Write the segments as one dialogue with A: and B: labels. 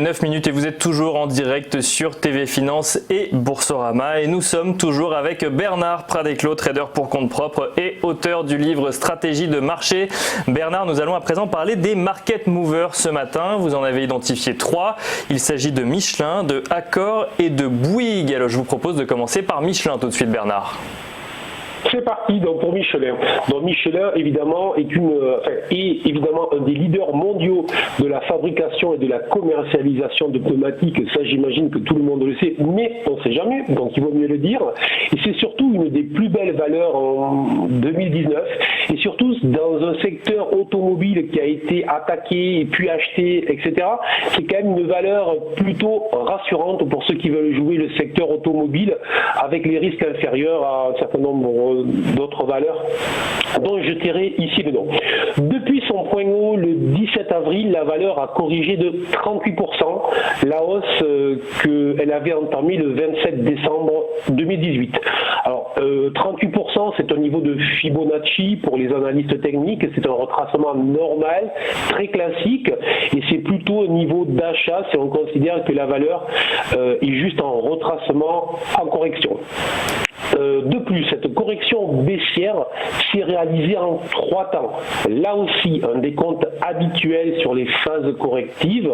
A: 9 minutes et vous êtes toujours en direct sur TV Finance et Boursorama. Et nous sommes toujours avec Bernard Pradeclos, trader pour compte propre et auteur du livre Stratégie de marché. Bernard, nous allons à présent parler des market movers ce matin. Vous en avez identifié 3. Il s'agit de Michelin, de Accor et de Bouygues. Alors je vous propose de commencer par Michelin tout de suite, Bernard.
B: C'est parti donc pour Michelin. Donc Michelin évidemment est évidemment un des leaders mondiaux de la fabrication et de la commercialisation de pneumatiques. Ça j'imagine que tout le monde le sait, mais on ne sait jamais, donc il vaut mieux le dire. Et c'est surtout une des plus belles valeurs en 2019 et surtout dans un secteur automobile qui a été attaqué et puis acheté, etc. C'est quand même une valeur plutôt rassurante pour ceux qui veulent jouer le secteur automobile avec les risques inférieurs à un certain nombre d'autres valeurs dont je tairai ici le nom. Depuis son point haut le 17 avril, la valeur a corrigé de 38%, la hausse qu'elle avait entamée le 27 décembre 2018. Alors 38% c'est un niveau de Fibonacci pour les analystes techniques, c'est un retracement normal, très classique et c'est plutôt un niveau d'achat si on considère que la valeur est juste en retracement en correction. De plus, cette correction baissière s'est réalisée en 3 temps. Là aussi, un décompte habituel sur les phases correctives,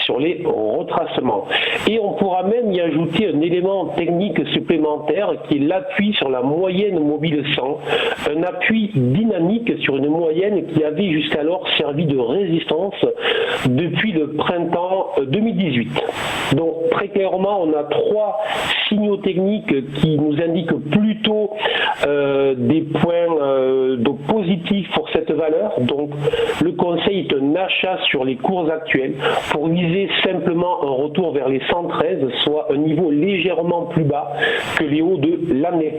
B: sur les retracements. Et on pourra même y ajouter un élément technique supplémentaire qui est l'appui sur la moyenne mobile 100, un appui dynamique sur une moyenne qui avait jusqu'alors servi de résistance depuis le printemps 2018. Donc très clairement, on a 3 signaux techniques qui nous indiquent plutôt des points donc positifs pour cette valeur. Donc le conseil est un achat sur les cours actuels pour viser simplement un retour vers les 113, soit un niveau légèrement plus bas que les hauts de l'année.